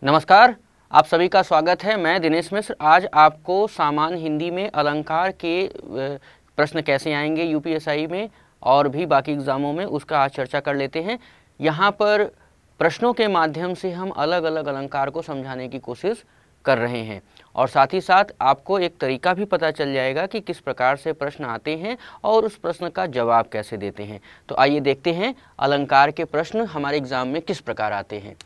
नमस्कार, आप सभी का स्वागत है। मैं दिनेश मिश्र आज आपको सामान्य हिंदी में अलंकार के प्रश्न कैसे आएंगे यूपीएसआई में और भी बाकी एग्ज़ामों में, उसका आज चर्चा कर लेते हैं। यहाँ पर प्रश्नों के माध्यम से हम अलग अलग अलंकार को समझाने की कोशिश कर रहे हैं और साथ ही साथ आपको एक तरीका भी पता चल जाएगा कि किस प्रकार से प्रश्न आते हैं और उस प्रश्न का जवाब कैसे देते हैं। तो आइए देखते हैं अलंकार के प्रश्न हमारे एग्ज़ाम में किस प्रकार आते हैं।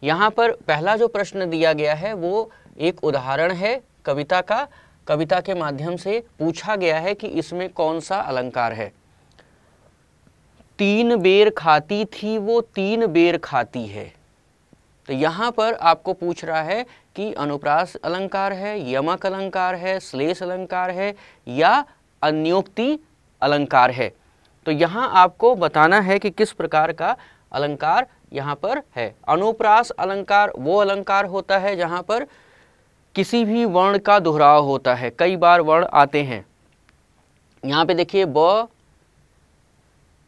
यहाँ पर पहला जो प्रश्न दिया गया है वो एक उदाहरण है कविता का। कविता के माध्यम से पूछा गया है कि इसमें कौन सा अलंकार है। 3 बेर खाती थी वो 3 बेर खाती है। तो यहाँ पर आपको पूछ रहा है कि अनुप्रास अलंकार है, यमक अलंकार है, श्लेष अलंकार है या अन्योक्ति अलंकार है। तो यहाँ आपको बताना है कि किस प्रकार का अलंकार यहाँ पर है। अनुप्रास अलंकार वो अलंकार होता है जहाँ पर किसी भी वर्ण का दोहराव होता है, कई बार वर्ण आते हैं। यहाँ पे देखिए ब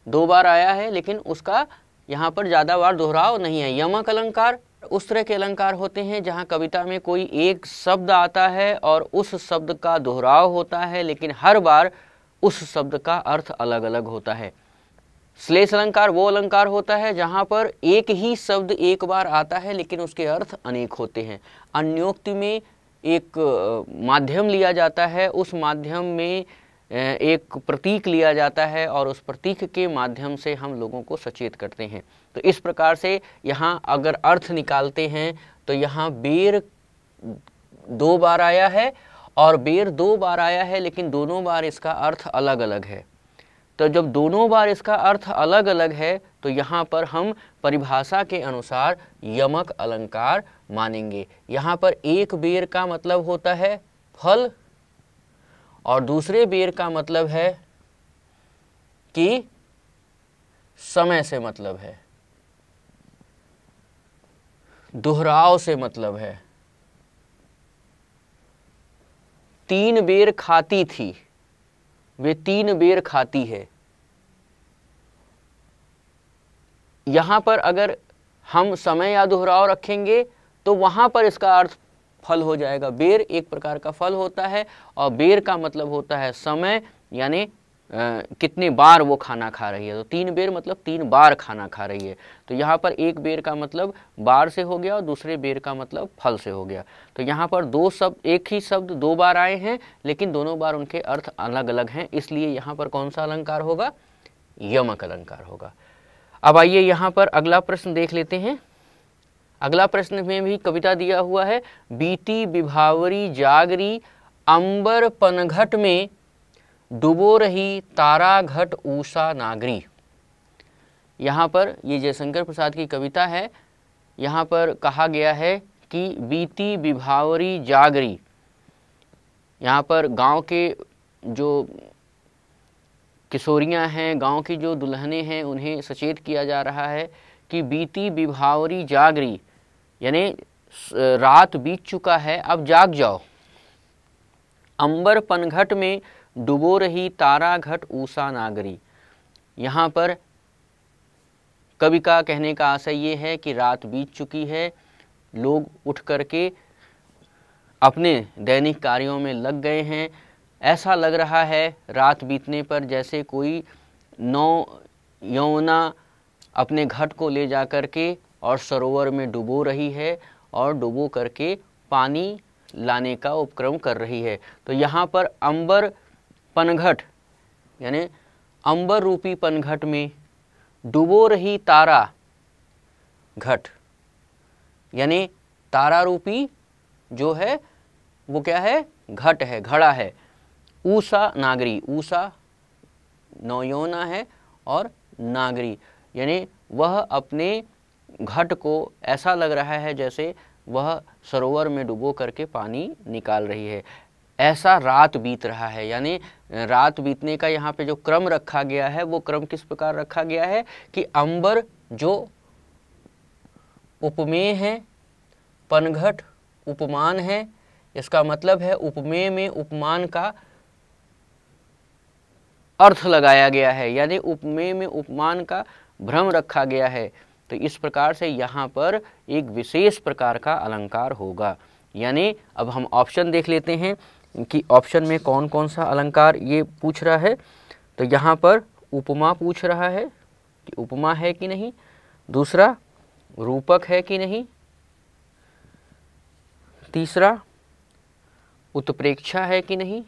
2 बार आया है लेकिन उसका यहाँ पर ज़्यादा बार दोहराव नहीं है। यमक अलंकार उस तरह के अलंकार होते हैं जहाँ कविता में कोई एक शब्द आता है और उस शब्द का दोहराव होता है लेकिन हर बार उस शब्द का अर्थ अलग अलग होता है। श्लेष अलंकार वो अलंकार होता है जहाँ पर एक ही शब्द एक बार आता है लेकिन उसके अर्थ अनेक होते हैं। अन्योक्ति में एक माध्यम लिया जाता है, उस माध्यम में एक प्रतीक लिया जाता है और उस प्रतीक के माध्यम से हम लोगों को सचेत करते हैं। तो इस प्रकार से यहाँ अगर अर्थ निकालते हैं तो यहाँ बेर 2 बार आया है और बेर 2 बार आया है लेकिन दोनों बार इसका अर्थ अलग अलग है। तो जब दोनों बार इसका अर्थ अलग अलग है तो यहाँ पर हम परिभाषा के अनुसार यमक अलंकार मानेंगे। यहाँ पर एक बेर का मतलब होता है फल और दूसरे बेर का मतलब है कि समय से मतलब है, दोहराव से मतलब है। 3 बेर खाती थी वे 3 बेर खाती है। यहाँ पर अगर हम समय या दोहराव रखेंगे तो वहाँ पर इसका अर्थ फल हो जाएगा। बेर एक प्रकार का फल होता है और बेर का मतलब होता है समय, यानी कितने बार वो खाना खा रही है। तो 3 बेर मतलब 3 बार खाना खा रही है। तो यहाँ पर एक बेर का मतलब बार से हो गया और दूसरे बेर का मतलब फल से हो गया। तो यहाँ पर 2 शब्द, एक ही शब्द 2 बार आए हैं लेकिन दोनों बार उनके अर्थ अलग अलग हैं, इसलिए यहाँ पर कौन सा अलंकार होगा? यमक अलंकार होगा। अब आइए यहाँ पर अगला प्रश्न देख लेते हैं। अगला प्रश्न में भी कविता दिया हुआ है। बीती विभावरी जागरी अंबर पनघट में डुबो रही तारा घट ऊषा नागरी। यहाँ पर ये जयशंकर प्रसाद की कविता है। यहाँ पर कहा गया है कि बीती विभावरी जागरी, यहाँ पर गांव के जो किशोरियाँ हैं, गांव की जो दुल्हनें हैं, उन्हें सचेत किया जा रहा है कि बीती विभावरी जागरी, यानी रात बीत चुका है, अब जाग जाओ। अंबर पनघट में डुबो रही तारा घट ऊषा नागरी। यहाँ पर कवि का कहने का आशय ये है कि रात बीत चुकी है, लोग उठ करके अपने दैनिक कार्यों में लग गए हैं। ऐसा लग रहा है रात बीतने पर जैसे कोई नौयौवना अपने घट को ले जा करके और सरोवर में डुबो रही है और डुबो करके पानी लाने का उपक्रम कर रही है। तो यहाँ पर अंबर पनघट, यानी अंबर रूपी पनघट में डुबो रही तारा घट, यानी तारा रूपी जो है वो क्या है? घट है, घड़ा है। ऊषा नागरी, ऊषा नौयौवना है और नागरी यानी वह अपने घट को ऐसा लग रहा है जैसे वह सरोवर में डुबो करके पानी निकाल रही है। ऐसा रात बीत रहा है, यानी रात बीतने का यहाँ पे जो क्रम रखा गया है वो क्रम किस प्रकार रखा गया है कि अंबर जो उपमेय है, पनघट उपमान है। इसका मतलब है उपमेय में उपमान का अर्थ लगाया गया है, यानी उपमेय में उपमान का भ्रम रखा गया है तो इस प्रकार से यहाँ पर एक विशेष प्रकार का अलंकार होगा। यानी अब हम ऑप्शन देख लेते हैं कि ऑप्शन में कौन कौन सा अलंकार ये पूछ रहा है। तो यहाँ पर उपमा पूछ रहा है कि उपमा है कि नहीं, दूसरा रूपक है कि नहीं, तीसरा उत्प्रेक्षा है कि नहीं,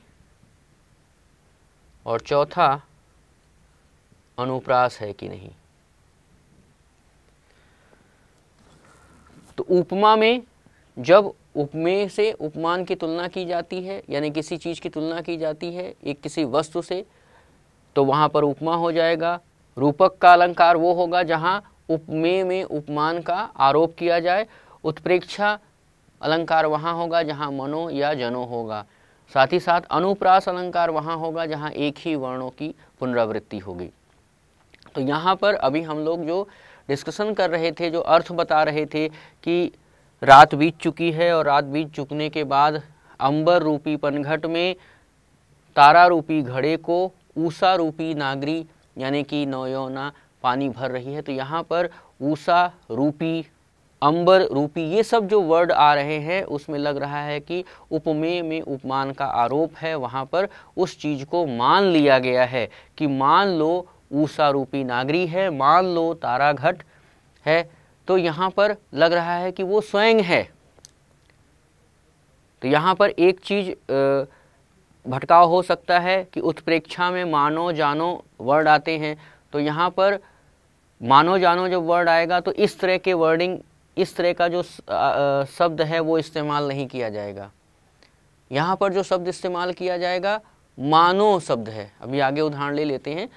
और चौथा अनुप्रास है कि नहीं। तो उपमा में जब उपमेय से उपमान की तुलना की जाती है, यानी किसी चीज़ की तुलना की जाती है एक किसी वस्तु से, तो वहाँ पर उपमा हो जाएगा। रूपक का अलंकार वो होगा जहाँ उपमेय में उपमान का आरोप किया जाए। उत्प्रेक्षा अलंकार वहाँ होगा जहाँ मनो या जनो होगा। साथ ही साथ अनुप्रास अलंकार वहाँ होगा जहाँ एक ही वर्णों की पुनरावृत्ति होगी। तो यहाँ पर अभी हम लोग जो डिस्कशन कर रहे थे, जो अर्थ बता रहे थे कि रात बीत चुकी है और रात बीत चुकने के बाद अंबर रूपी पनघट में तारा रूपी घड़े को ऊषा रूपी नागरी यानी कि नौयोना पानी भर रही है। तो यहाँ पर ऊषा रूपी, अंबर रूपी, ये सब जो वर्ड आ रहे हैं उसमें लग रहा है कि उपमेय में उपमान का आरोप है। वहाँ पर उस चीज़ को मान लिया गया है कि मान लो ऊषा रूपी नागरी है, मान लो तारा घट है, तो यहाँ पर लग रहा है कि वो स्वयं है। तो यहाँ पर एक चीज़ भटकाव हो सकता है कि उत्प्रेक्षा में मानो जानो वर्ड आते हैं। तो यहाँ पर मानो जानो जब वर्ड आएगा तो इस तरह के वर्डिंग, इस तरह का जो शब्द है वो इस्तेमाल नहीं किया जाएगा। यहाँ पर जो शब्द इस्तेमाल किया जाएगा मानो शब्द है। अभी आगे उदाहरण ले लेते हैं।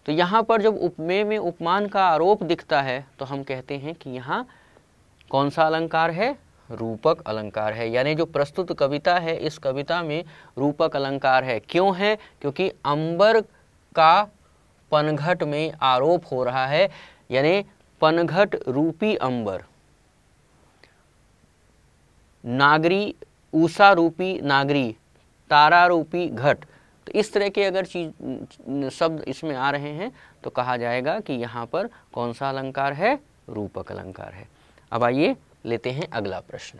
तो यहाँ पर जब उपमेय में उपमान का आरोप दिखता है तो हम कहते हैं कि यहाँ कौन सा अलंकार है, रूपक अलंकार है। यानी जो प्रस्तुत कविता है इस कविता में रूपक अलंकार है। क्यों है? क्योंकि अंबर का पनघट में आरोप हो रहा है, यानी पनघट रूपी अंबर, नागरी ऊषा रूपी नागरी, तारा रूपी घट। तो इस तरह के अगर चीज शब्द इसमें आ रहे हैं तो कहा जाएगा कि यहाँ पर कौन सा अलंकार है, रूपक अलंकार है। अब आइए लेते हैं अगला प्रश्न।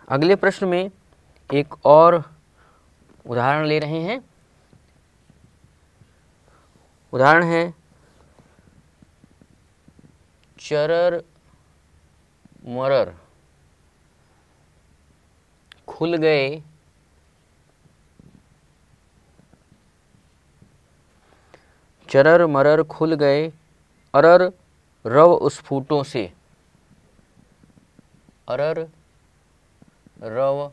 अगले प्रश्न में एक और उदाहरण ले रहे हैं। उदाहरण है चरर मरर खुल गए चरर मरर खुल गए अरर रव स्फुटों से। अरर रव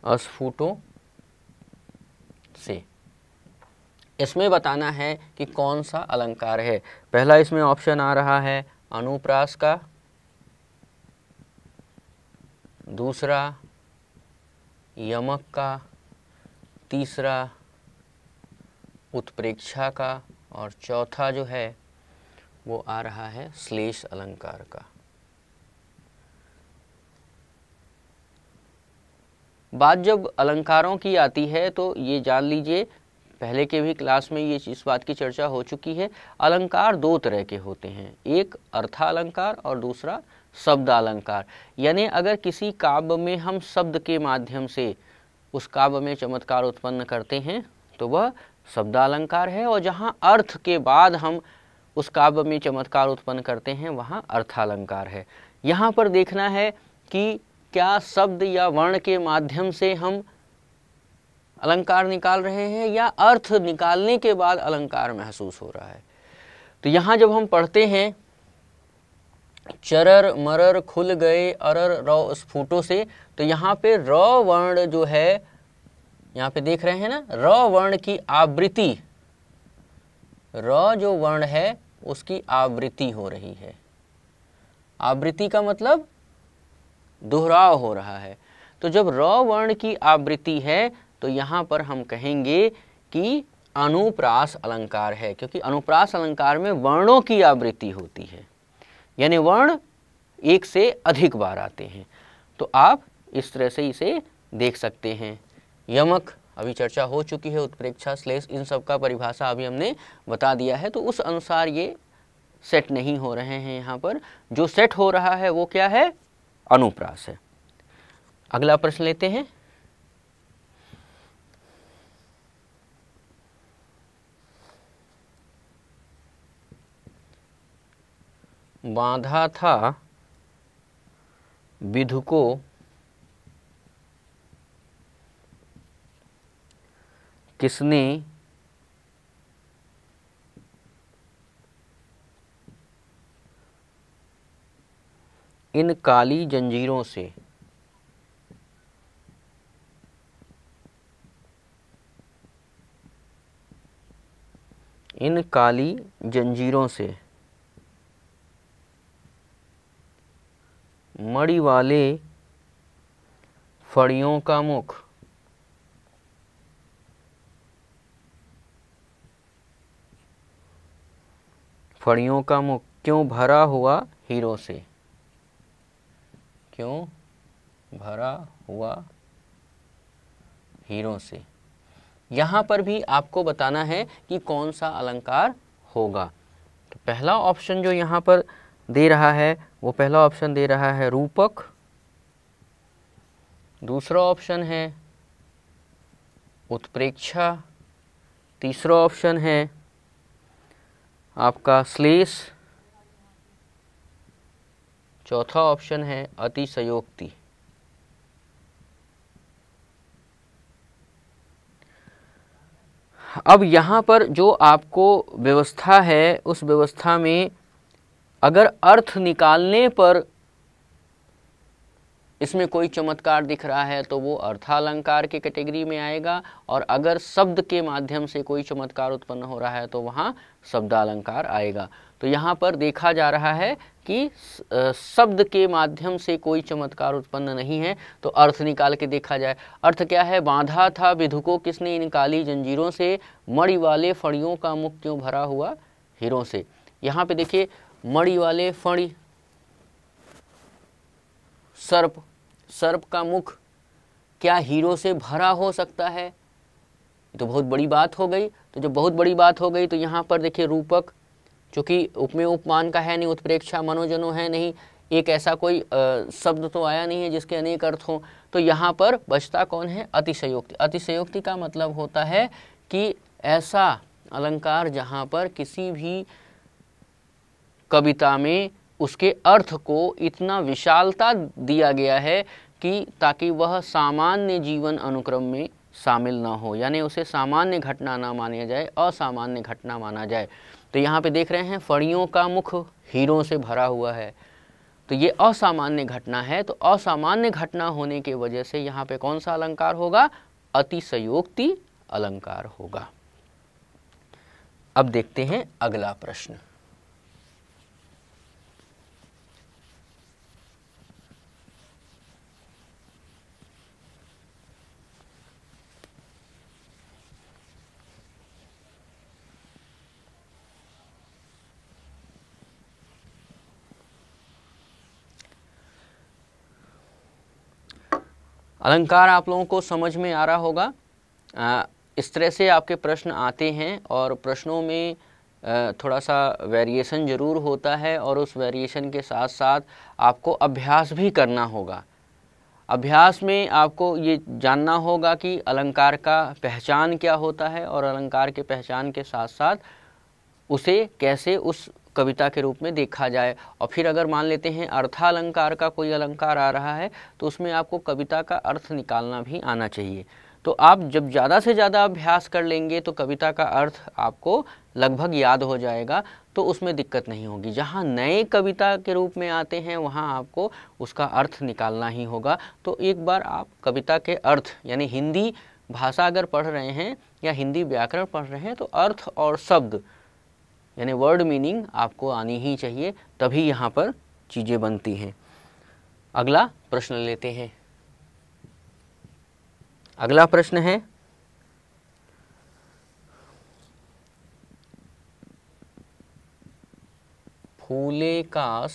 स्फुटों से। इसमें बताना है कि कौन सा अलंकार है। पहला इसमें ऑप्शन आ रहा है अनुप्रास का, दूसरा यमक का, तीसरा उत्प्रेक्षा का, और चौथा जो है वो आ रहा है श्लेष अलंकार का। बात जब अलंकारों की आती है तो ये जान लीजिए, पहले के भी क्लास में ये इस बात की चर्चा हो चुकी है। अलंकार दो तरह के होते हैं, एक अर्थालंकार और दूसरा शब्दालंकार। यानी अगर किसी काव्य में हम शब्द के माध्यम से उस काव्य में चमत्कार उत्पन्न करते हैं तो वह शब्दालंकार है, और जहाँ अर्थ के बाद हम उस काव्य में चमत्कार उत्पन्न करते हैं वहाँ अर्थालंकार है। यहाँ पर देखना है कि क्या शब्द या वर्ण के माध्यम से हम अलंकार निकाल रहे हैं या अर्थ निकालने के बाद अलंकार महसूस हो रहा है। तो यहाँ जब हम पढ़ते हैं चरर मरर खुल गए अरर रौ स्फुटों से, तो यहाँ पे र वर्ण जो है, यहाँ पे देख रहे हैं ना, र वर्ण की आवृत्ति, र जो वर्ण है उसकी आवृत्ति हो रही है। आवृत्ति का मतलब दोहराव हो रहा है। तो जब र वर्ण की आवृत्ति है तो यहाँ पर हम कहेंगे कि अनुप्रास अलंकार है, क्योंकि अनुप्रास अलंकार में वर्णों की आवृत्ति होती है, यानी वर्ण एक से अधिक बार आते हैं। तो आप इस तरह से इसे देख सकते हैं। यमक अभी चर्चा हो चुकी है, उत्प्रेक्षा, श्लेष, इन सब का परिभाषा अभी हमने बता दिया है, तो उस अनुसार ये सेट नहीं हो रहे हैं। यहाँ पर जो सेट हो रहा है वो क्या है? अनुप्रास है। अगला प्रश्न लेते हैं। बांधा था विधु को किसने इन काली जंजीरों से? इन काली जंजीरों से मणि वाले फड़ियों का मुख क्यों भरा हुआ हीरों से? क्यों भरा हुआ हीरों से? यहाँ पर भी आपको बताना है कि कौन सा अलंकार होगा। तो पहला ऑप्शन जो यहाँ पर दे रहा है वो पहला ऑप्शन दे रहा है रूपक, दूसरा ऑप्शन है उत्प्रेक्षा, तीसरा ऑप्शन है आपका श्लेष, चौथा ऑप्शन है अतिशयोक्ति। अब यहाँ पर जो आपको व्यवस्था है उस व्यवस्था में अगर अर्थ निकालने पर इसमें कोई चमत्कार दिख रहा है तो वो अर्थालंकार के कैटेगरी में आएगा, और अगर शब्द के माध्यम से कोई चमत्कार उत्पन्न हो रहा है तो वहाँ शब्दालंकार आएगा। तो यहाँ पर देखा जा रहा है कि शब्द के माध्यम से कोई चमत्कार उत्पन्न नहीं है, तो अर्थ निकाल के देखा जाए। अर्थ क्या है? बांधा था विधु को किसने इन काली जंजीरों से, मणि वाले फणियों का मुख क्यों भरा हुआ हीरों से। यहाँ पे देखिए मणि वाले फणि, सर्प, सर्प का मुख क्या हीरो से भरा हो सकता है? तो बहुत बड़ी बात हो गई। तो जब बहुत बड़ी बात हो गई तो यहाँ पर देखिए रूपक, चूँकि उपमेय उपमान का है नहीं, उत्प्रेक्षा मनोजनो है नहीं, एक ऐसा कोई शब्द तो आया नहीं है जिसके अनेक अर्थ हों, तो यहाँ पर बचता कौन है? अतिशयोक्ति। अतिशयोक्ति का मतलब होता है कि ऐसा अलंकार जहाँ पर किसी भी कविता में उसके अर्थ को इतना विशालता दिया गया है कि ताकि वह सामान्य जीवन अनुक्रम में शामिल ना हो, यानी उसे सामान्य घटना ना माना जाए, असामान्य घटना माना जाए। तो यहाँ पे देख रहे हैं फड़ियों का मुख हीरों से भरा हुआ है, तो ये असामान्य घटना है। तो असामान्य घटना होने की वजह से यहाँ पे कौन सा अलंकार होगा? अतिशयोक्ति अलंकार होगा। अब देखते हैं अगला प्रश्न। अलंकार आप लोगों को समझ में आ रहा होगा। इस तरह से आपके प्रश्न आते हैं और प्रश्नों में थोड़ा सा वेरिएशन ज़रूर होता है, और उस वेरिएशन के साथ साथ आपको अभ्यास भी करना होगा। अभ्यास में आपको ये जानना होगा कि अलंकार का पहचान क्या होता है, और अलंकार के पहचान के साथ साथ उसे कैसे उस कविता के रूप में देखा जाए। और फिर अगर मान लेते हैं अर्थालंकार का कोई अलंकार आ रहा है तो उसमें आपको कविता का अर्थ निकालना भी आना चाहिए। तो आप जब ज़्यादा से ज़्यादा अभ्यास कर लेंगे तो कविता का अर्थ आपको लगभग याद हो जाएगा, तो उसमें दिक्कत नहीं होगी। जहाँ नए कविता के रूप में आते हैं वहाँ आपको उसका अर्थ निकालना ही होगा। तो एक बार आप कविता के अर्थ, यानी हिंदी भाषा अगर पढ़ रहे हैं या हिंदी व्याकरण पढ़ रहे हैं, तो अर्थ और शब्द यानी वर्ड मीनिंग आपको आनी ही चाहिए, तभी यहाँ पर चीज़ें बनती हैं। अगला प्रश्न लेते हैं। अगला प्रश्न है फूले कास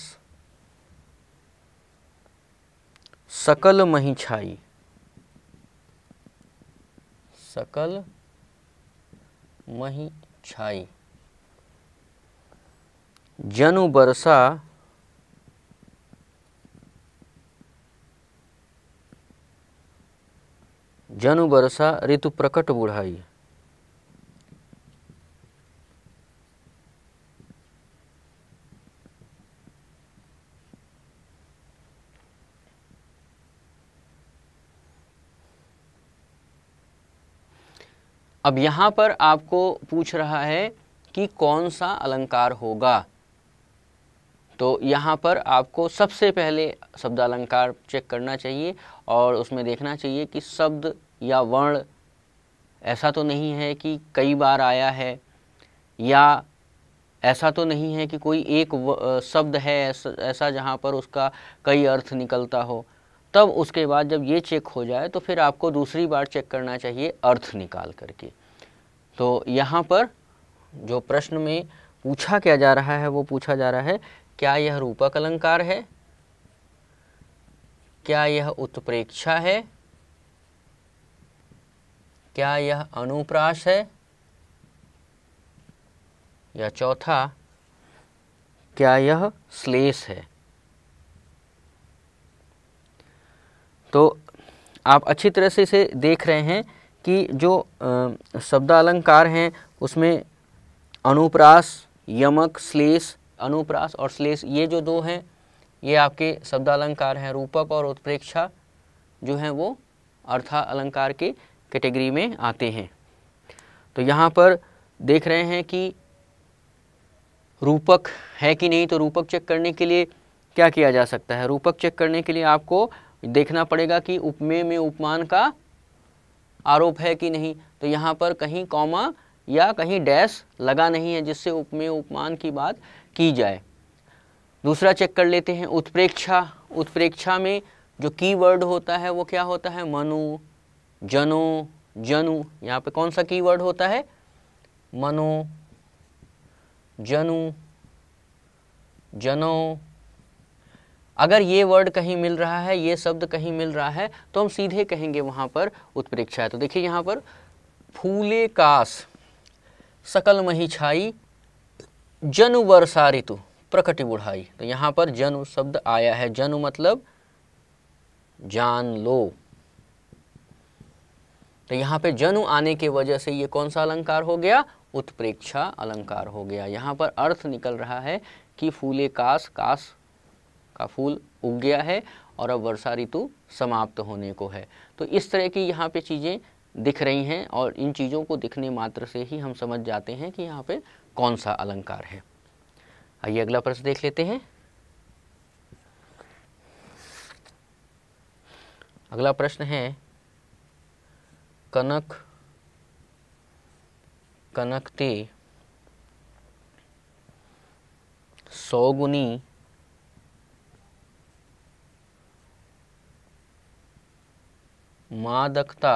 सकल मही छाई, सकल मही छाई, जनु बरसा जनु बरसा ऋतु प्रकट बुढ़ाई। अब यहाँ पर आपको पूछ रहा है कि कौन सा अलंकार होगा। तो यहाँ पर आपको सबसे पहले शब्द अलंकार चेक करना चाहिए और उसमें देखना चाहिए कि शब्द या वर्ण ऐसा तो नहीं है कि कई बार आया है, या ऐसा तो नहीं है कि कोई एक शब्द है ऐसा जहाँ पर उसका कई अर्थ निकलता हो। तब उसके बाद जब ये चेक हो जाए तो फिर आपको दूसरी बार चेक करना चाहिए अर्थ निकाल करके। तो यहाँ पर जो प्रश्न में पूछा क्या जा रहा है वो पूछा जा रहा है, क्या यह रूपक अलंकार है, क्या यह उत्प्रेक्षा है, क्या यह अनुप्रास है, या चौथा क्या यह श्लेष है। तो आप अच्छी तरह से इसे देख रहे हैं कि जो शब्द अलंकार हैं उसमें अनुप्रास, यमक, श्लेष, अनुप्रास और श्लेष ये जो दो हैं ये आपके शब्द अलंकार हैं। रूपक और उत्प्रेक्षा जो हैं वो अर्था अलंकार के कैटेगरी में आते हैं। तो यहाँ पर देख रहे हैं कि रूपक है कि नहीं। तो रूपक चेक करने के लिए क्या किया जा सकता है? रूपक चेक करने के लिए आपको देखना पड़ेगा कि उपमेय में उपमान का आरोप है कि नहीं। तो यहाँ पर कहीं कॉमा या कहीं डैश लगा नहीं है जिससे उपमेय उपमान की बात की जाए। दूसरा चेक कर लेते हैं उत्प्रेक्षा। उत्प्रेक्षा में जो कीवर्ड होता है वो क्या होता है? मनु, जनो, जनु। यहाँ पे कौन सा कीवर्ड होता है? मनो, जनु, जनो। अगर ये वर्ड कहीं मिल रहा है, ये शब्द कहीं मिल रहा है तो हम सीधे कहेंगे वहाँ पर उत्प्रेक्षा है। तो देखिए यहाँ पर फूले कास सकल मही छाई, जनु वर्षा ऋतु प्रकटि बुढ़ाई। तो यहाँ पर जनु शब्द आया है। जनु मतलब जान लो। तो यहाँ पे जनु आने के वजह से ये कौन सा अलंकार हो गया? उत्प्रेक्षा अलंकार हो गया। यहाँ पर अर्थ निकल रहा है कि फूले कास, कास का फूल उग गया है और अब वर्षा ऋतु समाप्त होने को है। तो इस तरह की यहाँ पे चीज़ें दिख रही हैं और इन चीज़ों को दिखने मात्र से ही हम समझ जाते हैं कि यहाँ पे कौन सा अलंकार है। आइए अगला प्रश्न देख लेते हैं। अगला प्रश्न है कनक कनकते सौगुनी मादकता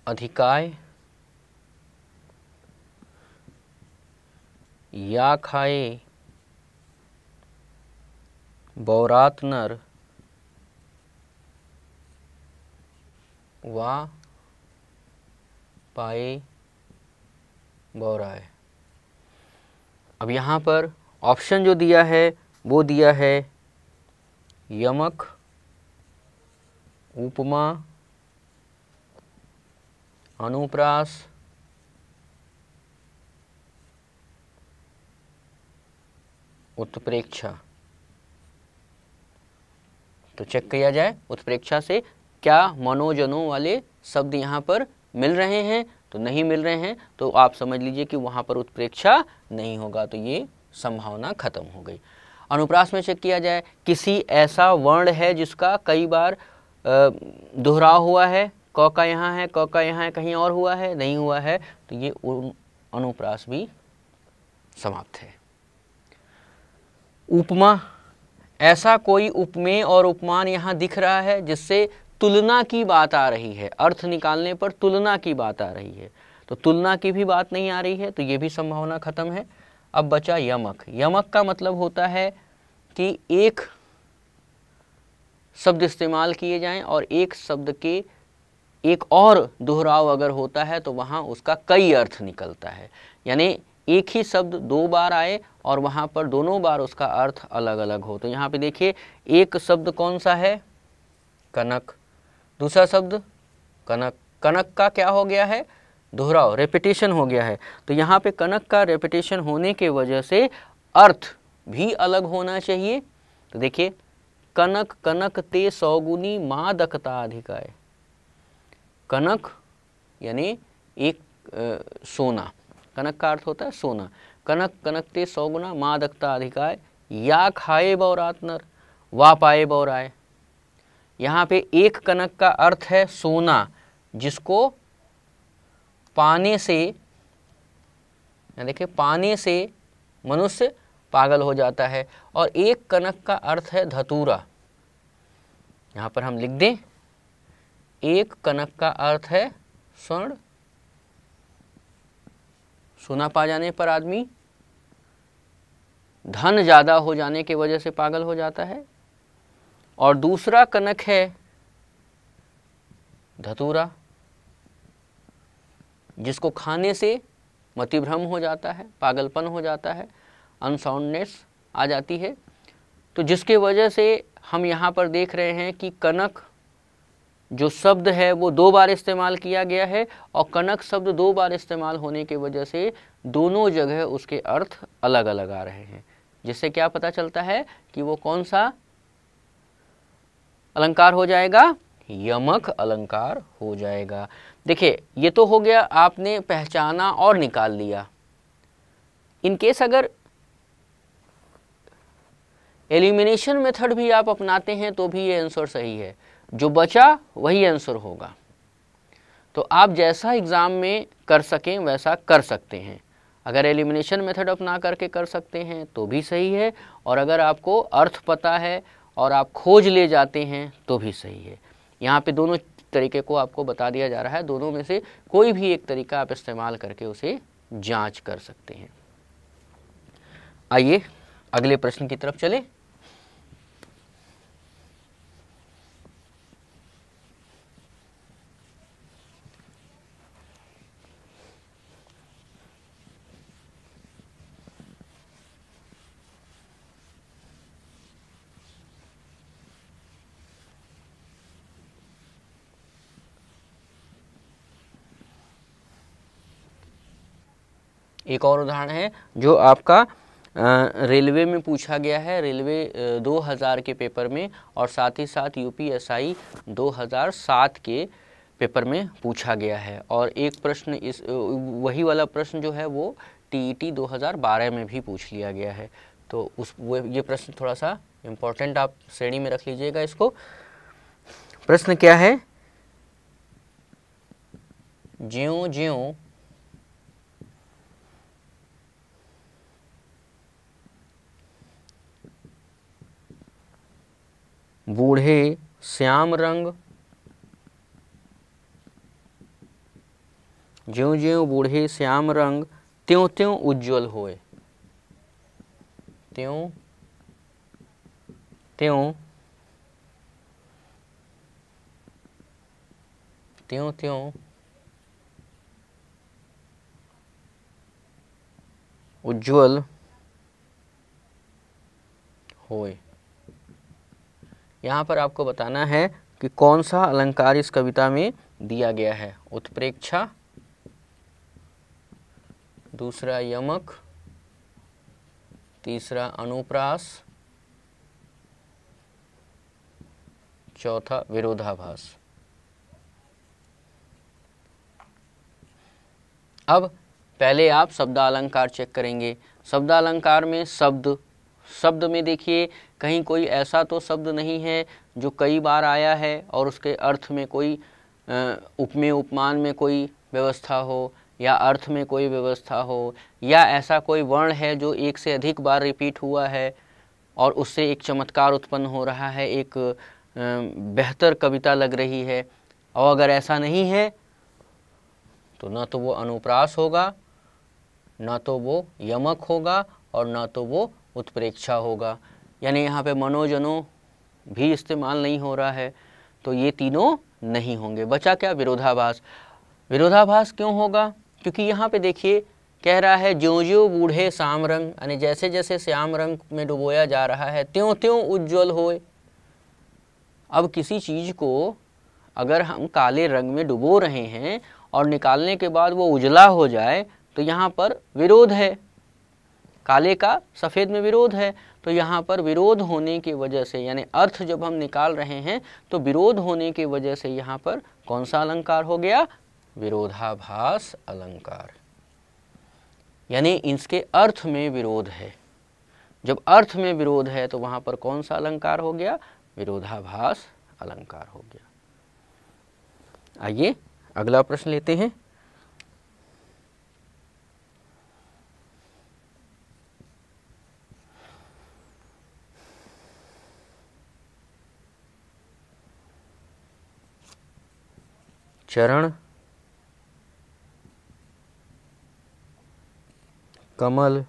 अधिकाय या खाए बौरात नर वा पाए बौराए। अब यहाँ पर ऑप्शन जो दिया है वो दिया है यमक, उपमा, अनुप्रास, उत्प्रेक्षा। तो चेक किया जाए उत्प्रेक्षा से क्या मनोजनों वाले शब्द यहाँ पर मिल रहे हैं। तो नहीं मिल रहे हैं तो आप समझ लीजिए कि वहाँ पर उत्प्रेक्षा नहीं होगा। तो ये संभावना खत्म हो गई। अनुप्रास में चेक किया जाए किसी ऐसा वर्ण है जिसका कई बार दोहराव हुआ है। क का यहाँ है, क का यहाँ है, कहीं और हुआ है, नहीं हुआ है। तो ये अनुप्रास भी समाप्त है। उपमा, ऐसा कोई उपमेय और उपमान यहाँ दिख रहा है जिससे तुलना की बात आ रही है। अर्थ निकालने पर तुलना की बात आ रही है। तो तुलना की भी बात नहीं आ रही है, तो ये भी संभावना खत्म है। अब बचा यमक। यमक का मतलब होता है कि एक शब्द इस्तेमाल किए जाएं और एक शब्द के एक और दोहराव अगर होता है तो वहाँ उसका कई अर्थ निकलता है, यानी एक ही शब्द दो बार आए और वहाँ पर दोनों बार उसका अर्थ अलग अलग हो। तो यहाँ पे देखिए एक शब्द कौन सा है, कनक, दूसरा शब्द कनक, कनक का क्या हो गया है, दोहराव, रेपिटेशन हो गया है। तो यहाँ पे कनक का रेपिटेशन होने के वजह से अर्थ भी अलग होना चाहिए। तो देखिए कनक कनक ते सौगुनी मादकता अधिकाय, कनक यानी एक सोना, कनक का अर्थ होता है सोना, कनक कनक ते सौगुना मादकता अधिकाय, या खाए बौरात नर वा पाए बौराए। यहाँ पे एक कनक का अर्थ है सोना, जिसको पाने से, देखिए पाने से मनुष्य पागल हो जाता है, और एक कनक का अर्थ है धतूरा। यहाँ पर हम लिख दें, एक कनक का अर्थ है स्वर्ण, सोना पा जाने पर आदमी धन ज्यादा हो जाने की वजह से पागल हो जाता है, और दूसरा कनक है धतूरा, जिसको खाने से मतिभ्रम हो जाता है, पागलपन हो जाता है, अनसाउंडनेस आ जाती है। तो जिसके वजह से हम यहाँ पर देख रहे हैं कि कनक जो शब्द है वो दो बार इस्तेमाल किया गया है, और कनक शब्द दो बार इस्तेमाल होने की वजह से दोनों जगह उसके अर्थ अलग अलग आ रहे हैं, जिससे क्या पता चलता है कि वो कौन सा अलंकार हो जाएगा, यमक अलंकार हो जाएगा। देखिए ये तो हो गया, आपने पहचाना और निकाल लिया। इनकेस अगर एलिमिनेशन मेथड भी आप अपनाते हैं तो भी ये आंसर सही है, जो बचा वही आंसर होगा। तो आप जैसा एग्जाम में कर सकें वैसा कर सकते हैं। अगर एलिमिनेशन मेथड अपना करके कर सकते हैं तो भी सही है, और अगर आपको अर्थ पता है और आप खोज ले जाते हैं तो भी सही है। यहाँ पे दोनों तरीके को आपको बता दिया जा रहा है, दोनों में से कोई भी एक तरीका आप इस्तेमाल करके उसे जांच कर सकते हैं। आइए अगले प्रश्न की तरफ चलें। एक और उदाहरण है जो आपका रेलवे में पूछा गया है, रेलवे 2000 के पेपर में, और साथ ही साथ यूपीएसआई 2007 के पेपर में पूछा गया है। और एक प्रश्न इस वही वाला प्रश्न जो है वो टीईटी 2012 में भी पूछ लिया गया है। तो ये प्रश्न थोड़ा सा इम्पोर्टेंट, आप श्रेणी में रख लीजिएगा इसको। प्रश्न क्या है, ज्यों ज्यों बूढ़े श्याम रंग, ज्यों ज्यों बूढ़े श्याम रंग, त्यों त्यों उज्ज्वल होए, त्यों त्यों त्यों त्यों उज्ज्वल होए। यहाँ पर आपको बताना है कि कौन सा अलंकार इस कविता में दिया गया है। उत्प्रेक्षा, दूसरा यमक, तीसरा अनुप्रास, चौथा विरोधाभास। अब पहले आप शब्दालंकार चेक करेंगे। शब्दालंकार में शब्द में देखिए कहीं कोई ऐसा तो शब्द नहीं है जो कई बार आया है और उसके अर्थ में कोई उपमेय उपमान में कोई व्यवस्था हो, या अर्थ में कोई व्यवस्था हो, या ऐसा कोई वर्ण है जो एक से अधिक बार रिपीट हुआ है और उससे एक चमत्कार उत्पन्न हो रहा है, एक बेहतर कविता लग रही है। और अगर ऐसा नहीं है तो ना तो वो अनुप्रास होगा, ना तो वो यमक होगा, और ना तो वो उत्प्रेक्षा होगा। यानी यहाँ पे मनोजनो भी इस्तेमाल नहीं हो रहा है, तो ये तीनों नहीं होंगे। बचा क्या? विरोधाभास। विरोधाभास क्यों होगा? क्योंकि यहाँ पे देखिए कह रहा है ज्यों ज्यों बूढ़े श्याम रंग, यानी जैसे जैसे श्याम रंग में डुबोया जा रहा है त्यों त्यों उज्ज्वल होए। अब किसी चीज को अगर हम काले रंग में डुबो रहे हैं और निकालने के बाद वो उजला हो जाए तो यहाँ पर विरोध है, काले का सफ़ेद में विरोध है। तो यहाँ पर विरोध होने की वजह से, यानी अर्थ जब हम निकाल रहे हैं तो विरोध होने की वजह से यहाँ पर कौन सा अलंकार हो गया? विरोधाभास अलंकार। यानी इसके अर्थ में विरोध है। जब अर्थ में विरोध है तो वहाँ पर कौन सा अलंकार हो गया? विरोधाभास अलंकार हो गया। आइए अगला प्रश्न लेते हैं। चरण, कमल,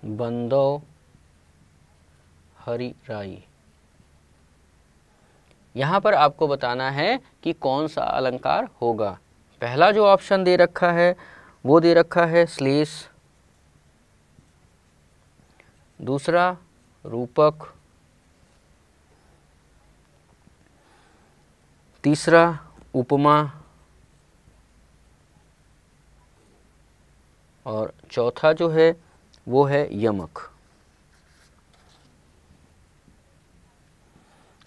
बंदो, हरि राई। यहाँ पर आपको बताना है कि कौन सा अलंकार होगा। पहला जो ऑप्शन दे रखा है वो दे रखा है श्लेष, दूसरा रूपक, तीसरा उपमा, और चौथा जो है वो है यमक।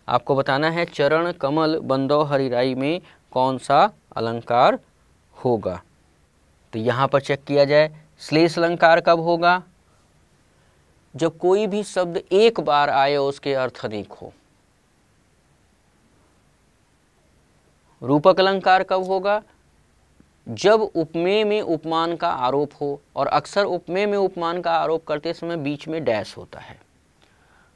आपको बताना है चरण, कमल, बंदो, हरिराई में कौन सा अलंकार होगा। तो यहाँ पर चेक किया जाए, श्लेष अलंकार कब होगा? जब कोई भी शब्द एक बार आए और उसके अर्थ अनेक हो। रूपक अलंकार कब होगा? जब उपमेय में उपमान का आरोप हो, और अक्सर उपमेय में उपमान का आरोप करते समय बीच में डैश होता है।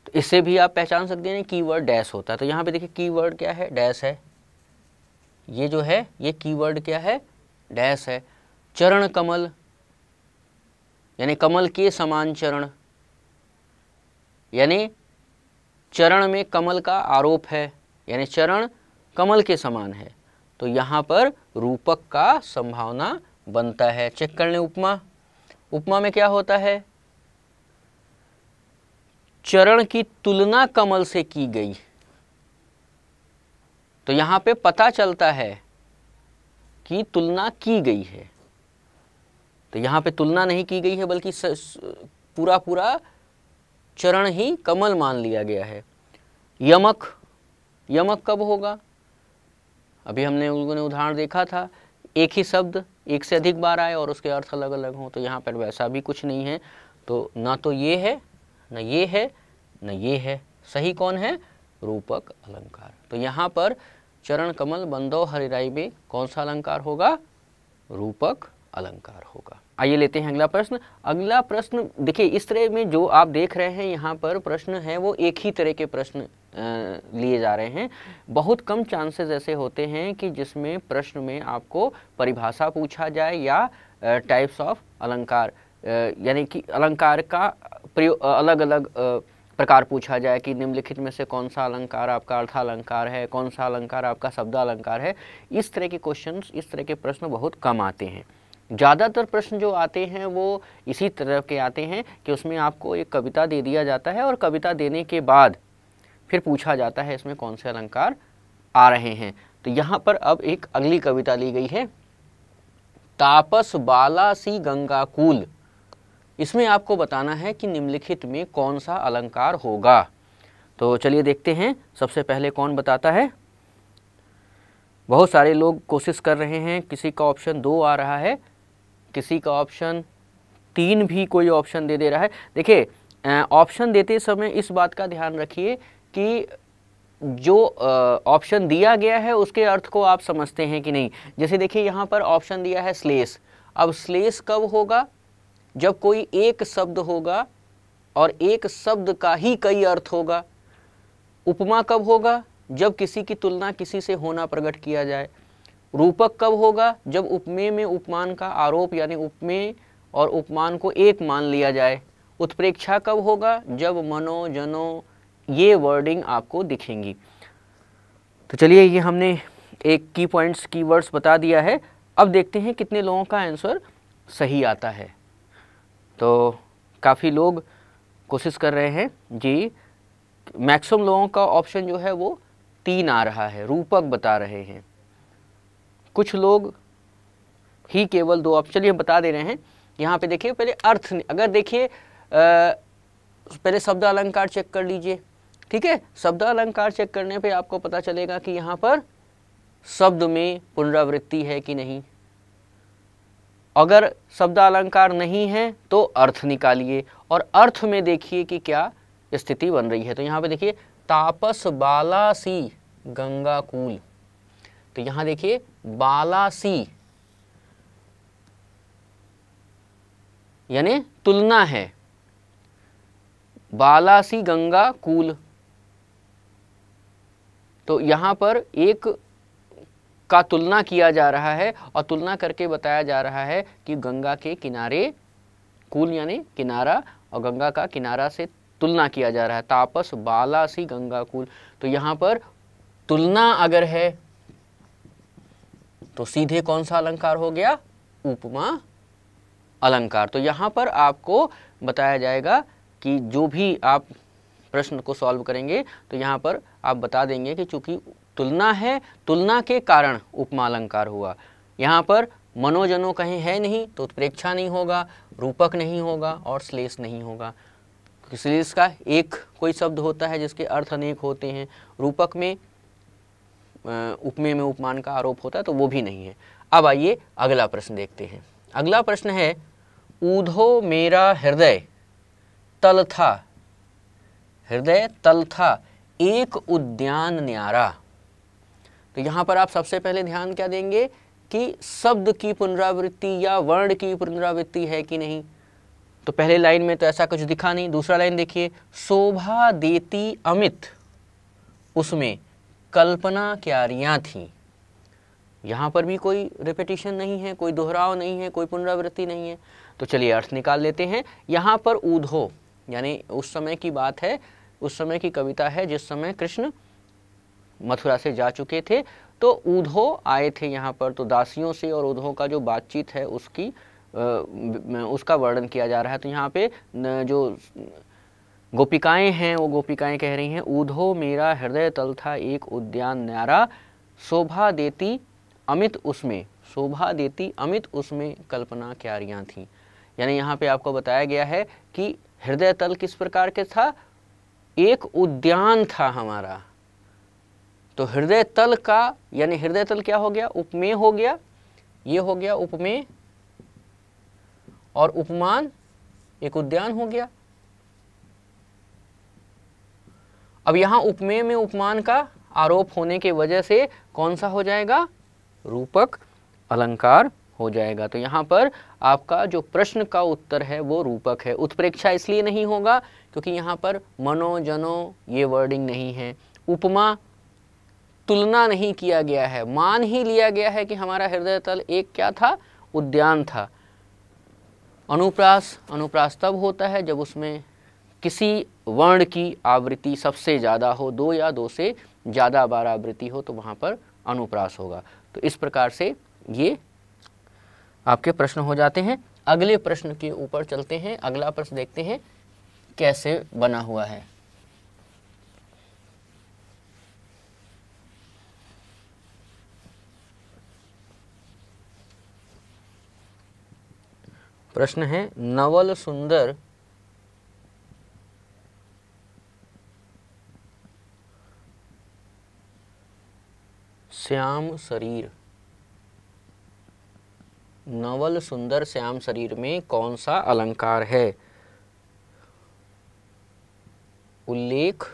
तो इससे भी आप पहचान सकते हैं कीवर्ड डैश होता है। तो यहाँ पे देखिए कीवर्ड क्या है? डैश है। ये जो है ये कीवर्ड क्या है? डैश है। चरण कमल, यानी कमल के समान चरण, यानी चरण में कमल का आरोप है, यानी चरण कमल के समान है। तो यहाँ पर रूपक का संभावना बनता है। चेक कर लें उपमा। उपमा में क्या होता है? चरण की तुलना कमल से की गई। तो यहाँ पे पता चलता है कि तुलना की गई है। तो यहाँ पे तुलना नहीं की गई है बल्कि पूरा पूरा चरण ही कमल मान लिया गया है। यमक, यमक कब होगा? अभी हमने लोगों ने उदाहरण देखा था, एक ही शब्द एक से अधिक बार आए और उसके अर्थ अलग अलग हों। तो यहाँ पर वैसा भी कुछ नहीं है। तो ना तो ये है, न ये है, न ये है। सही कौन है? रूपक अलंकार। तो यहाँ पर चरण, कमल, बंदो, हरिराई में कौन सा अलंकार होगा? रूपक अलंकार होगा। आइए लेते हैं अगला प्रश्न। अगला प्रश्न देखिए, इस तरह में जो आप देख रहे हैं यहाँ पर प्रश्न है वो एक ही तरह के प्रश्न लिए जा रहे हैं। बहुत कम चांसेस ऐसे होते हैं कि जिसमें प्रश्न में आपको परिभाषा पूछा जाए या टाइप्स ऑफ अलंकार, यानी कि अलंकार का अलग अलग प्रकार पूछा जाए कि निम्नलिखित में से कौन सा अलंकार आपका अर्थालंकार है, कौन सा अलंकार आपका शब्दालंकार है। इस तरह के क्वेश्चंस, इस तरह के प्रश्न बहुत कम आते हैं। ज़्यादातर प्रश्न जो आते हैं वो इसी तरह के आते हैं कि उसमें आपको एक कविता दे दिया जाता है और कविता देने के बाद फिर पूछा जाता है इसमें कौन से अलंकार आ रहे हैं। तो यहाँ पर अब एक अगली कविता ली गई है, तापस बाला सी गंगाकूल। इसमें आपको बताना है कि निम्नलिखित में कौन सा अलंकार होगा। तो चलिए देखते हैं। सबसे पहले कौन बताता है? बहुत सारे लोग कोशिश कर रहे हैं। किसी का ऑप्शन 2 आ रहा है, किसी का ऑप्शन 3 भी कोई ऑप्शन दे रहा है। देखिए, ऑप्शन देते समय इस बात का ध्यान रखिए कि जो ऑप्शन दिया गया है उसके अर्थ को आप समझते हैं कि नहीं। जैसे देखिए यहाँ पर ऑप्शन दिया है श्लेष। अब श्लेष कब होगा? जब कोई एक शब्द होगा और एक शब्द का ही कई अर्थ होगा। उपमा कब होगा? जब किसी की तुलना किसी से होना प्रकट किया जाए। रूपक कब होगा? जब उपमेय में उपमान का आरोप यानी उपमेय और उपमान को एक मान लिया जाए। उत्प्रेक्षा कब होगा? जब मनो जनो ये वर्डिंग आपको दिखेंगी। तो चलिए, ये हमने एक की पॉइंट्स की वर्ड्स बता दिया है। अब देखते हैं कितने लोगों का आंसर सही आता है। तो काफ़ी लोग कोशिश कर रहे हैं जी। मैक्सिमम लोगों का ऑप्शन जो है वो 3 आ रहा है, रूपक बता रहे हैं। कुछ लोग ही केवल 2 ऑप्शन, चलिए हम बता दे रहे हैं। यहाँ पे देखिए, पहले अर्थ, अगर देखिए पहले शब्द अलंकार चेक कर लीजिए, ठीक है। शब्द अलंकार चेक करने पे आपको पता चलेगा कि यहाँ पर शब्द में पुनरावृत्ति है कि नहीं। अगर शब्द अलंकार नहीं है तो अर्थ निकालिए, और अर्थ में देखिए कि क्या स्थिति बन रही है। तो यहाँ पे देखिए, तापस बालासी गंगा कूल। तो यहाँ देखिए, बालासी यानी तुलना है, बालासी गंगा कूल। तो यहाँ पर एक का तुलना किया जा रहा है और तुलना करके बताया जा रहा है कि गंगा के किनारे, कूल यानी किनारा, और गंगा का किनारा से तुलना किया जा रहा है। तापस बालासी गंगा कूल। तो यहाँ पर तुलना अगर है तो सीधे कौन सा अलंकार हो गया? उपमा अलंकार। तो यहाँ पर आपको बताया जाएगा कि जो भी आप प्रश्न को सॉल्व करेंगे तो यहाँ पर आप बता देंगे कि चूंकि तुलना है, तुलना के कारण उपमा अलंकार हुआ। यहाँ पर मनोजनो कहीं है नहीं तो उत्प्रेक्षा नहीं होगा, रूपक नहीं होगा और श्लेष नहीं होगा। श्लेष का एक कोई शब्द होता है जिसके अर्थ अनेक होते हैं। रूपक में उपमेय में उपमान का आरोप होता है, तो वो भी नहीं है। अब आइए अगला प्रश्न देखते हैं। अगला प्रश्न है, ऊधो मेरा हृदय तल था, हृदय तल था एक उद्यान न्यारा। तो यहाँ पर आप सबसे पहले ध्यान क्या देंगे कि शब्द की पुनरावृत्ति या वर्ण की पुनरावृत्ति है कि नहीं। तो पहले लाइन में तो ऐसा कुछ दिखा नहीं। दूसरा लाइन देखिए, शोभा देती अमित उसमें कल्पना क्यारियां थी। यहाँ पर भी कोई रिपीटिशन नहीं है, कोई दोहराव नहीं है, कोई पुनरावृत्ति नहीं है। तो चलिए अर्थ निकाल लेते हैं। यहाँ पर ऊधो यानी उस समय की बात है, उस समय की कविता है जिस समय कृष्ण मथुरा से जा चुके थे। तो ऊधो आए थे यहाँ पर, तो दासियों से और ऊधो का जो बातचीत है उसका वर्णन किया जा रहा है। तो यहाँ पे जो गोपिकाएं हैं वो गोपिकाएं कह रही हैं, ऊधो मेरा हृदय तल था एक उद्यान न्यारा, शोभा देती अमित उसमें, शोभा देती अमित उसमें कल्पना क्यारियां थी। यानी यहाँ पे आपको बताया गया है कि हृदय तल किस प्रकार के था? एक उद्यान था हमारा। तो हृदय तल का यानी हृदय तल क्या हो गया? उपमेय हो गया, ये हो गया उपमेय, और उपमान एक उद्यान हो गया। अब यहां उपमेय में उपमान का आरोप होने के वजह से कौन सा हो जाएगा? रूपक अलंकार हो जाएगा। तो यहाँ पर आपका जो प्रश्न का उत्तर है वो रूपक है। उत्प्रेक्षा इसलिए नहीं होगा क्योंकि यहाँ पर मनो जनो ये वर्डिंग नहीं है। उपमा तुलना नहीं किया गया है, मान ही लिया गया है कि हमारा हृदय तल एक क्या था? उद्यान था। अनुप्रास, अनुप्रास तब होता है जब उसमें किसी वर्ण की आवृत्ति सबसे ज़्यादा हो, 2 या 2 से ज़्यादा बार आवृत्ति हो, तो वहाँ पर अनुप्रास होगा। तो इस प्रकार से ये आपके प्रश्न हो जाते हैं। अगले प्रश्न के ऊपर चलते हैं। अगला प्रश्न देखते हैं कैसे बना हुआ है। प्रश्न है, नवल सुंदर श्याम शरीर, नवल सुंदर श्याम शरीर में कौन सा अलंकार है? उल्लेख,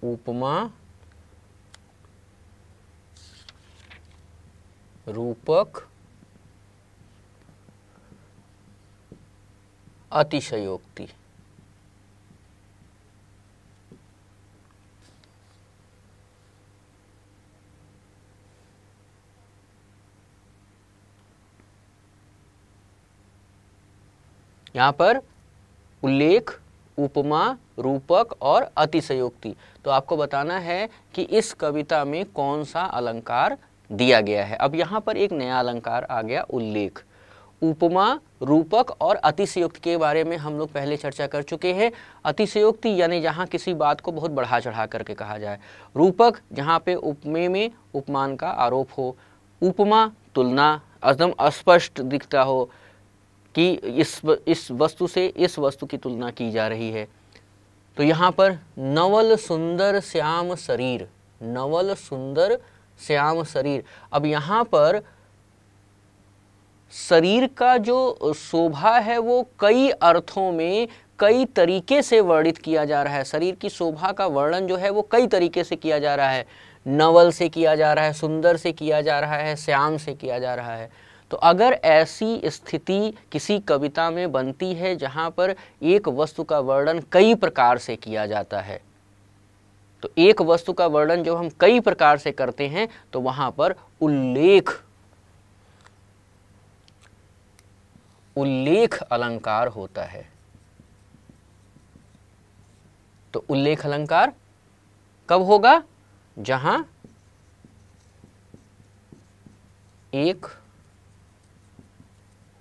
उपमा, रूपक, अतिशयोक्ति। यहाँ पर उल्लेख, उपमा, रूपक और अतिशयोक्ति। तो आपको बताना है कि इस कविता में कौन सा अलंकार दिया गया है। अब यहाँ पर एक नया अलंकार आ गया, उल्लेख। उपमा, रूपक और अतिशयोक्ति के बारे में हम लोग पहले चर्चा कर चुके हैं। अतिशयोक्ति यानी जहाँ किसी बात को बहुत बढ़ा चढ़ा करके कहा जाए। रूपक जहाँ पे उपमे में उपमान का आरोप हो। उपमा तुलना, एकदम स्पष्ट दिखता हो कि इस वस्तु से इस वस्तु की तुलना की जा रही है। तो यहाँ पर नवल सुंदर श्याम शरीर, नवल सुंदर श्याम शरीर। अब यहाँ पर शरीर का जो शोभा है वो कई अर्थों में कई तरीके से वर्णित किया जा रहा है। शरीर की शोभा का वर्णन जो है वो कई तरीके से किया जा रहा है। नवल से किया जा रहा है, सुंदर से किया जा रहा है, श्याम से किया जा रहा है। तो अगर ऐसी स्थिति किसी कविता में बनती है जहाँ पर एक वस्तु का वर्णन कई प्रकार से किया जाता है, तो एक वस्तु का वर्णन जब हम कई प्रकार से करते हैं तो वहाँ पर उल्लेख अलंकार होता है। तो उल्लेख अलंकार कब होगा? जहां एक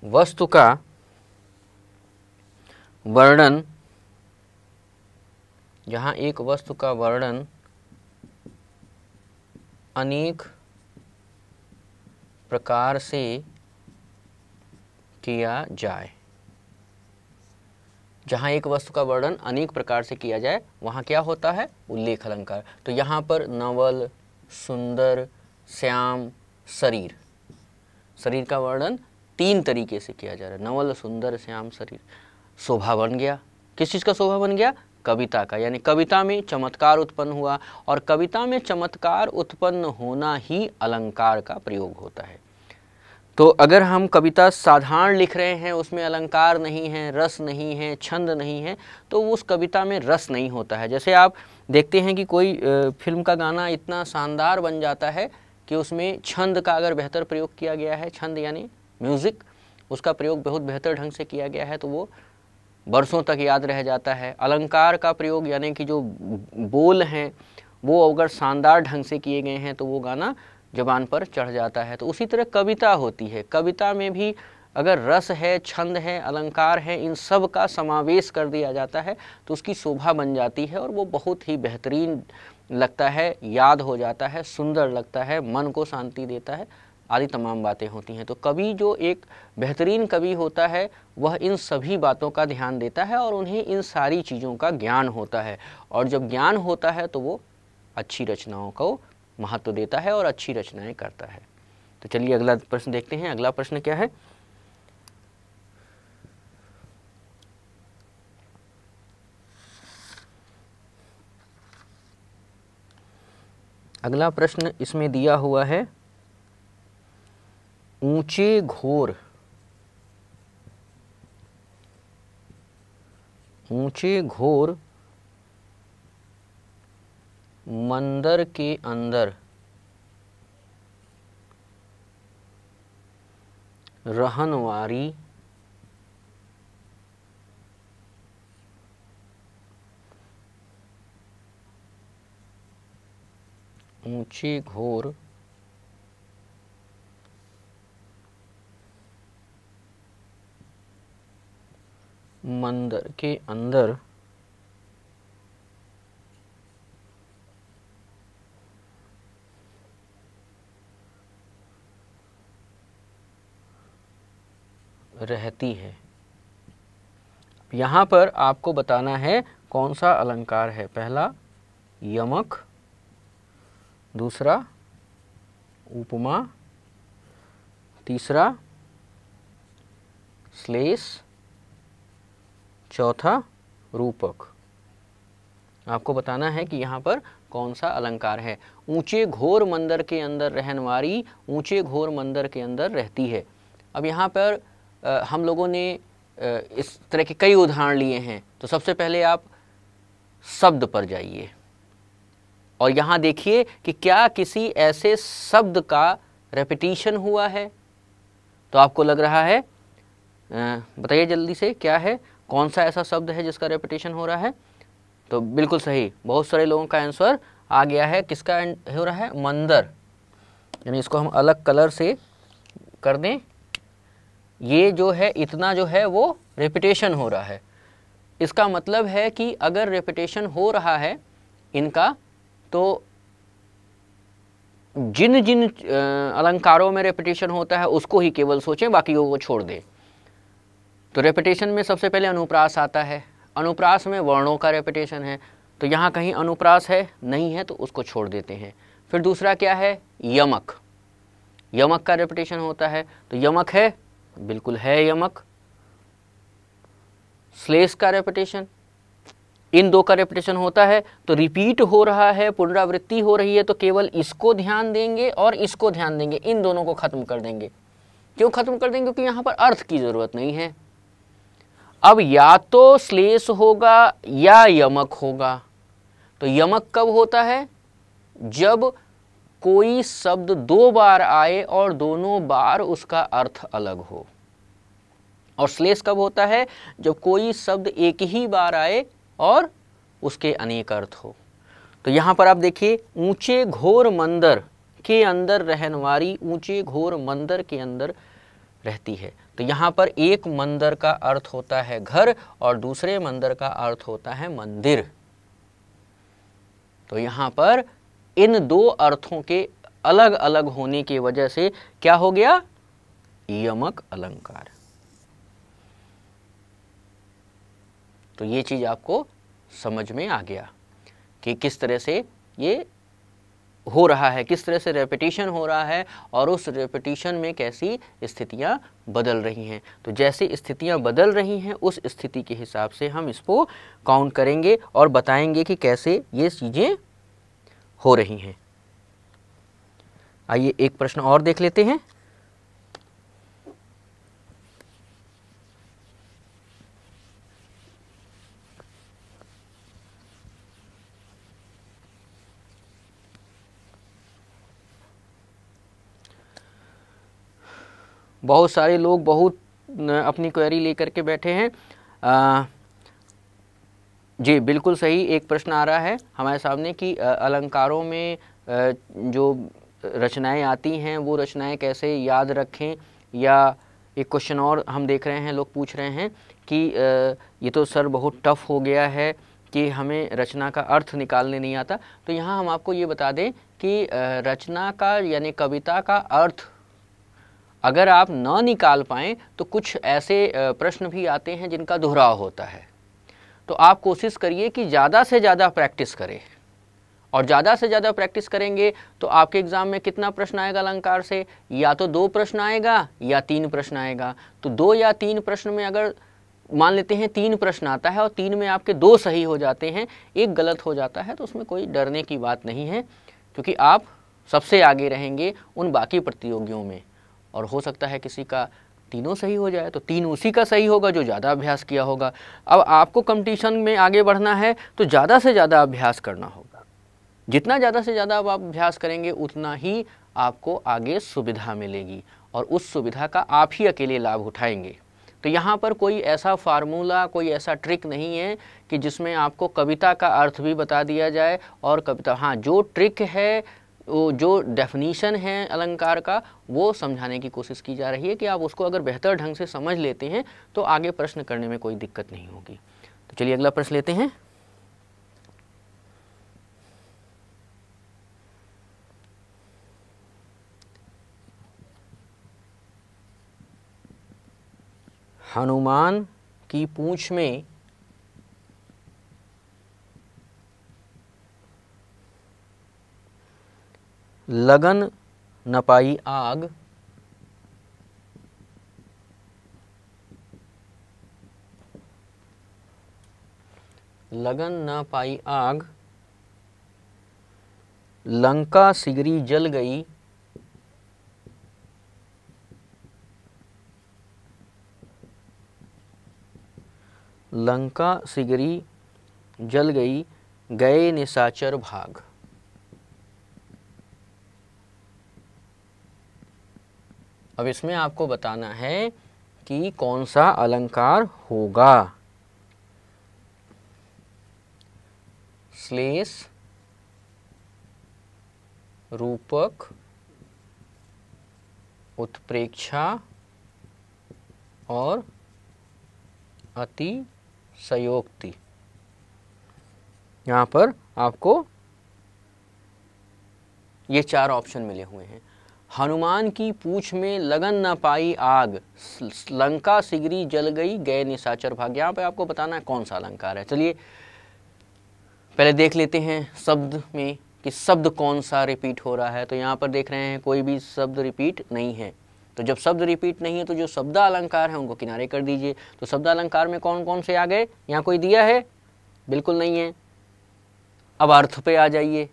वस्तु का वर्णन, अनेक प्रकार से किया जाए। जहां एक वस्तु का वर्णन अनेक प्रकार से किया जाए वहां क्या होता है? उल्लेख अलंकार। तो यहाँ पर नवल, सुंदर, श्याम, शरीर, शरीर का वर्णन तीन तरीके से किया जा रहा है। नवल, सुंदर, श्याम, शरीर। शोभा बन गया, किस चीज़ का शोभा बन गया? कविता का, यानी कविता में चमत्कार उत्पन्न हुआ, और कविता में चमत्कार उत्पन्न होना ही अलंकार का प्रयोग होता है। तो अगर हम कविता साधारण लिख रहे हैं, उसमें अलंकार नहीं है, रस नहीं है, छंद नहीं है, तो उस कविता में रस नहीं होता है। जैसे आप देखते हैं कि कोई फिल्म का गाना इतना शानदार बन जाता है कि उसमें छंद का अगर बेहतर प्रयोग किया गया है, छंद यानी म्यूज़िक, उसका प्रयोग बहुत बेहतर ढंग से किया गया है तो वो बरसों तक याद रह जाता है। अलंकार का प्रयोग यानी कि जो बोल हैं वो अगर शानदार ढंग से किए गए हैं तो वो गाना ज़बान पर चढ़ जाता है। तो उसी तरह कविता होती है, कविता में भी अगर रस है, छंद है, अलंकार है, इन सब का समावेश कर दिया जाता है तो उसकी शोभा बन जाती है और वो बहुत ही बेहतरीन लगता है, याद हो जाता है, सुंदर लगता है, मन को शांति देता है, आदि तमाम बातें होती हैं। तो कवि जो एक बेहतरीन कवि होता है वह इन सभी बातों का ध्यान देता है और उन्हें इन सारी चीज़ों का ज्ञान होता है, और जब ज्ञान होता है तो वो अच्छी रचनाओं को महत्व देता है और अच्छी रचनाएं करता है। तो चलिए अगला प्रश्न देखते हैं। अगला प्रश्न क्या है? अगला प्रश्न इसमें दिया हुआ है, ऊंचे घोर मंदिर के अंदर रहनवारी ऊंचे घोर मंदिर के अंदर रहती है। यहाँ पर आपको बताना है कौन सा अलंकार है। पहला यमक, दूसरा उपमा, तीसरा श्लेष, चौथा रूपक। आपको बताना है कि यहाँ पर कौन सा अलंकार है। ऊंचे घोर मंदिर के अंदर रहनवारी ऊंचे घोर मंदिर के अंदर रहती है। अब यहाँ पर हम लोगों ने इस तरह के कई उदाहरण लिए हैं। तो सबसे पहले आप शब्द पर जाइए और यहाँ देखिए कि क्या किसी ऐसे शब्द का रेपिटिशन हुआ है। तो आपको लग रहा है बताइए जल्दी से, क्या है, कौन सा ऐसा शब्द है जिसका रेपिटेशन हो रहा है? तो बिल्कुल सही, बहुत सारे लोगों का आंसर आ गया है। किसका हो रहा है? मंदिर। यानी इसको हम अलग कलर से कर दें, ये जो है इतना जो है वो रेपिटेशन हो रहा है। इसका मतलब है कि अगर रेपिटेशन हो रहा है इनका, तो जिन जिन अलंकारों में रेपिटेशन होता है उसको ही केवल सोचें, बाकी वो छोड़ दें। तो रेपिटेशन में सबसे पहले अनुप्रास आता है। अनुप्रास में वर्णों का रेपिटेशन है, तो यहाँ कहीं अनुप्रास है नहीं है तो उसको छोड़ देते हैं। फिर दूसरा क्या है? यमक। यमक का रेपिटेशन होता है, तो यमक है, बिल्कुल है यमक। श्लेष का रेपिटेशन, इन दो का रेपिटेशन होता है, तो रिपीट हो रहा है, पुनरावृत्ति हो रही है, तो केवल इसको ध्यान देंगे और इसको ध्यान देंगे, इन दोनों को खत्म कर देंगे। क्यों खत्म कर देंगे? क्योंकि यहाँ पर अर्थ की जरूरत नहीं है। अब या तो श्लेष होगा या यमक होगा। तो यमक कब होता है? जब कोई शब्द दो बार आए और दोनों बार उसका अर्थ अलग हो। और श्लेष कब होता है? जब कोई शब्द एक ही बार आए और उसके अनेक अर्थ हो। तो यहाँ पर आप देखिए, ऊंचे घोर मंदिर के अंदर रहनवारी ऊंचे घोर मंदिर के अंदर रहती है। तो यहाँ पर एक मंदिर का अर्थ होता है घर और दूसरे मंदिर का अर्थ होता है मंदिर। तो यहाँ पर इन दो अर्थों के अलग अलग होने की वजह से क्या हो गया? यमक अलंकार। तो ये चीज आपको समझ में आ गया कि किस तरह से ये हो रहा है, किस तरह से रेपिटेशन हो रहा है और उस रेपिटेशन में कैसी स्थितियां बदल रही हैं। तो जैसे स्थितियां बदल रही हैं उस स्थिति के हिसाब से हम इसको काउंट करेंगे और बताएंगे कि कैसे ये चीजें हो रही हैं। आइए एक प्रश्न और देख लेते हैं। बहुत सारे लोग बहुत अपनी क्वेरी लेकर के बैठे हैं। जी बिल्कुल सही, एक प्रश्न आ रहा है हमारे सामने कि अलंकारों में जो रचनाएं आती हैं वो रचनाएं कैसे याद रखें। या एक क्वेश्चन और हम देख रहे हैं, लोग पूछ रहे हैं कि ये तो सर बहुत टफ हो गया है कि हमें रचना का अर्थ निकालने नहीं आता। तो यहाँ हम आपको ये बता दें कि रचना का यानी कविता का अर्थ अगर आप न निकाल पाएँ तो कुछ ऐसे प्रश्न भी आते हैं जिनका दोहराव होता है। तो आप कोशिश करिए कि ज़्यादा से ज़्यादा प्रैक्टिस करें, और ज़्यादा से ज़्यादा प्रैक्टिस करेंगे तो आपके एग्ज़ाम में कितना प्रश्न आएगा अलंकार से? या तो 2 प्रश्न आएगा या 3 प्रश्न आएगा। तो 2 या 3 प्रश्न में अगर मान लेते हैं 3 प्रश्न आता है और 3 में आपके 2 सही हो जाते हैं, 1 गलत हो जाता है, तो उसमें कोई डरने की बात नहीं है, क्योंकि आप सबसे आगे रहेंगे उन बाकी प्रतियोगियों में। और हो सकता है किसी का तीनों सही हो जाए, तो 3 उसी का सही होगा जो ज़्यादा अभ्यास किया होगा। अब आपको कंपटीशन में आगे बढ़ना है तो ज़्यादा से ज़्यादा अभ्यास करना होगा। जितना ज़्यादा से ज़्यादा आप अभ्यास करेंगे उतना ही आपको आगे सुविधा मिलेगी और उस सुविधा का आप ही अकेले लाभ उठाएंगे। तो यहाँ पर कोई ऐसा फार्मूला, कोई ऐसा ट्रिक नहीं है कि जिसमें आपको कविता का अर्थ भी बता दिया जाए और कविता, हाँ जो ट्रिक है, जो डेफिनीशन है अलंकार का, वो समझाने की कोशिश की जा रही है कि आप उसको अगर बेहतर ढंग से समझ लेते हैं तो आगे प्रश्न करने में कोई दिक्कत नहीं होगी। तो चलिए अगला प्रश्न लेते हैं। हनुमान की पूंछ में लगन न पाई आग, लगन न पाई आग, लंका सिगरी जल गई, लंका सिगरी जल गई, गए निशाचर भाग। अब इसमें आपको बताना है कि कौन सा अलंकार होगा। श्लेष, रूपक, उत्प्रेक्षा और अतिशयोक्ति। यहाँ पर आपको ये 4 ऑप्शन मिले हुए हैं। हनुमान की पूंछ में लगन न पाई आग, लंका सिगरी जल गई, गए निशाचर भाग। यहाँ पे आपको बताना है कौन सा अलंकार है। चलिए पहले देख लेते हैं शब्द में कि शब्द कौन सा रिपीट हो रहा है। तो यहाँ पर देख रहे हैं कोई भी शब्द रिपीट नहीं है। तो जब शब्द रिपीट नहीं है तो जो शब्द अलंकार है उनको किनारे कर दीजिए। तो शब्द अलंकार में कौन कौन से आ गए, यहाँ कोई दिया है? बिल्कुल नहीं है। अब अर्थ पे आ जाइए।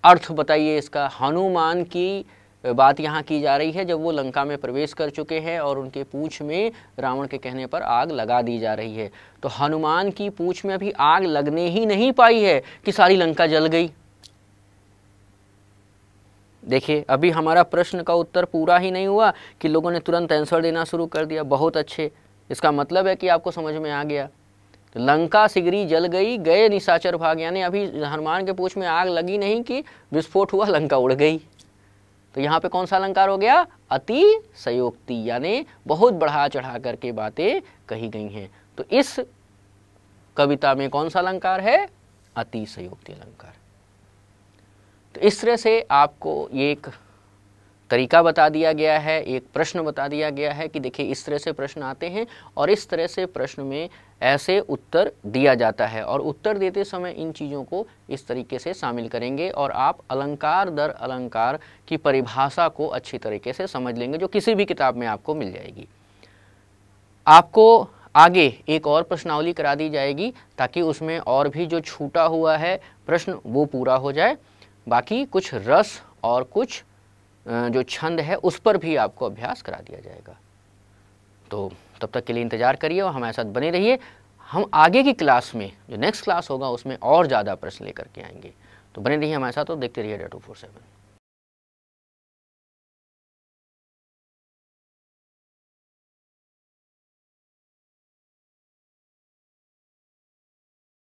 अर्थ बताइए इसका। हनुमान की बात यहाँ की जा रही है जब वो लंका में प्रवेश कर चुके हैं और उनके पूंछ में रावण के कहने पर आग लगा दी जा रही है। तो हनुमान की पूंछ में अभी आग लगने ही नहीं पाई है कि सारी लंका जल गई। देखिए अभी हमारा प्रश्न का उत्तर पूरा ही नहीं हुआ कि लोगों ने तुरंत आंसर देना शुरू कर दिया। बहुत अच्छे, इसका मतलब है कि आपको समझ में आ गया। तो लंका सिगरी जल गई, गए निशाचर भाग, यानी अभी हनुमान के पूंछ में आग लगी नहीं कि विस्फोट हुआ, लंका उड़ गई। तो यहाँ पे कौन सा अलंकार हो गया? अतिशयोक्ति, यानी बहुत बढ़ा चढ़ा करके बातें कही गई हैं। तो इस कविता में कौन सा अलंकार है? अतिशयोक्ति अलंकार। तो इस तरह से आपको ये एक तरीका बता दिया गया है, एक प्रश्न बता दिया गया है कि देखिए इस तरह से प्रश्न आते हैं और इस तरह से प्रश्न में ऐसे उत्तर दिया जाता है। और उत्तर देते समय इन चीज़ों को इस तरीके से शामिल करेंगे और आप अलंकार दर अलंकार की परिभाषा को अच्छी तरीके से समझ लेंगे, जो किसी भी किताब में आपको मिल जाएगी। आपको आगे एक और प्रश्नावली करा दी जाएगी ताकि उसमें और भी जो छूटा हुआ है प्रश्न वो पूरा हो जाए। बाकी कुछ रस और कुछ जो छंद है उस पर भी आपको अभ्यास करा दिया जाएगा। तो तब तक के लिए इंतज़ार करिए और हमारे साथ बने रहिए। हम आगे की क्लास में, जो नेक्स्ट क्लास होगा, उसमें और ज़्यादा प्रश्न लेकर के आएंगे। तो बने रहिए हमारे साथ और देखते रहिए Data 247।